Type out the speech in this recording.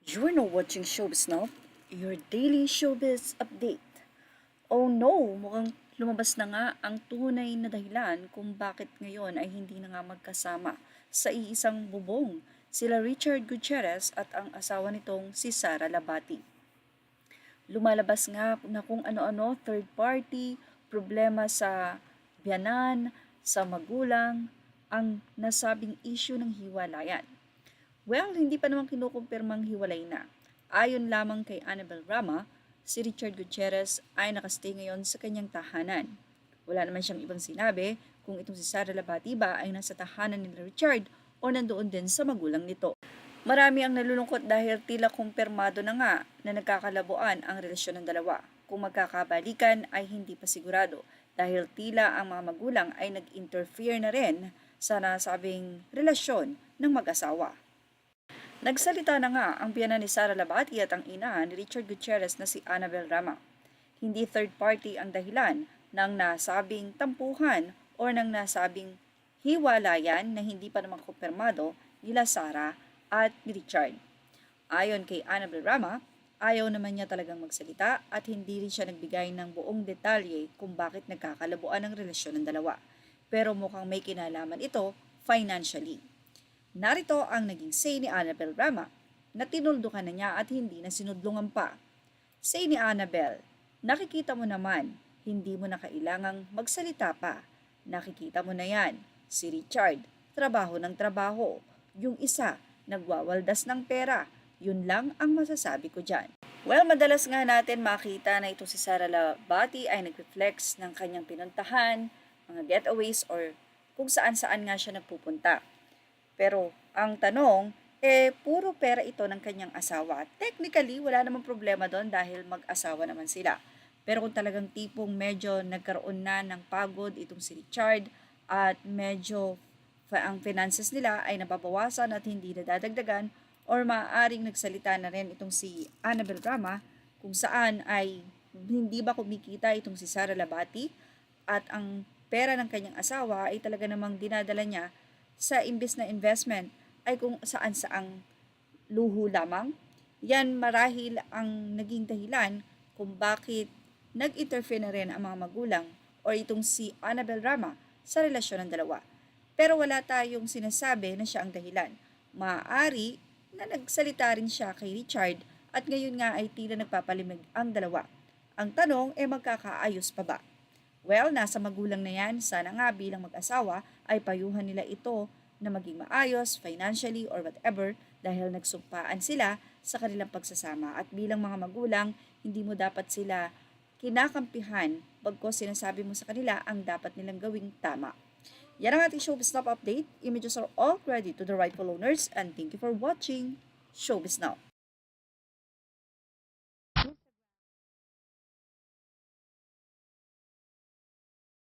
You're now watching Showbiz Now, your daily showbiz update. Oh no, mukhang lumabas na nga ang tunay na dahilan kung bakit ngayon ay hindi na nga magkasama sa iisang bubong sila Richard Gutierrez at ang asawa nitong si Sara Labati. Lumalabas nga na kung ano-ano, third party, problema sa biyanan, sa magulang, ang nasabing issue ng hiwalayan. Well, hindi pa naman kinukumpirmang hiwalay na. Ayon lamang kay Annabel Rama, si Richard Gutierrez ay nakastay ngayon sa kanyang tahanan. Wala naman siyang ibang sinabi kung itong si Sara Labati ba ay nasa tahanan ni Richard o nandoon din sa magulang nito. Marami ang nalulungkot dahil tila kumpirmado na nga na nagkakalabuan ang relasyon ng dalawa. Kung magkakabalikan ay hindi pa sigurado dahil tila ang mga magulang ay nag-interfere na rin sa nasabing relasyon ng mag-asawa. Nagsalita na nga ang biyanan ni Sara Labati at ang ina ni Richard Gutierrez na si Annabel Rama. Hindi third party ang dahilan ng nasabing tampuhan o ng nasabing hiwalayan na hindi pa naman kumpirmado nila Sara at ni Richard. Ayon kay Annabel Rama, ayaw naman niya talagang magsalita at hindi rin siya nagbigay ng buong detalye kung bakit nagkakalabuan ang relasyon ng dalawa. Pero mukhang may kinalaman ito financially. Narito ang naging say ni Annabel Rama na tinuldukan na niya at hindi na sinudlungan pa. Say ni Annabel, nakikita mo naman, hindi mo na kailangang magsalita pa. Nakikita mo na yan, si Richard, trabaho ng trabaho. Yung isa, nagwawaldas ng pera. Yun lang ang masasabi ko dyan. Well, madalas nga natin makita na ito si Sara Labati ay nag-reflex ng kanyang pinuntahan, mga getaways or kung saan-saan nga siya nagpupunta. Pero ang tanong, puro pera ito ng kanyang asawa. Technically, wala namang problema doon dahil mag-asawa naman sila. Pero kung talagang tipong medyo nagkaroon na ng pagod itong si Richard at medyo ang finances nila ay nababawasan at hindi nadadagdagan or maaaring nagsalita na rin itong si Annabel Rama kung saan ay hindi ba kumikita itong si Sara Labati at ang pera ng kanyang asawa ay talaga namang dinadala niya sa imbes na investment ay kung saan saang luho lamang. Yan marahil ang naging dahilan kung bakit nag-interfere na rin ang mga magulang o itong si Annabel Rama sa relasyon ng dalawa. Pero wala tayong sinasabi na siya ang dahilan. Maaari na nagsalita rin siya kay Richard at ngayon nga ay tila nagpapalimig ang dalawa. Ang tanong magkakaayos pa ba? Well, nasa magulang na yan. Sana nga bilang mag-asawa ay payuhan nila ito na maging maayos, financially or whatever dahil nagsumpaan sila sa kanilang pagsasama. At bilang mga magulang, hindi mo dapat sila kinakampihan bagkos sinasabi mo sa kanila ang dapat nilang gawing tama. Yan ang ating Showbiz Now update. Images are all credit to the rightful owners and thank you for watching Showbiz Now.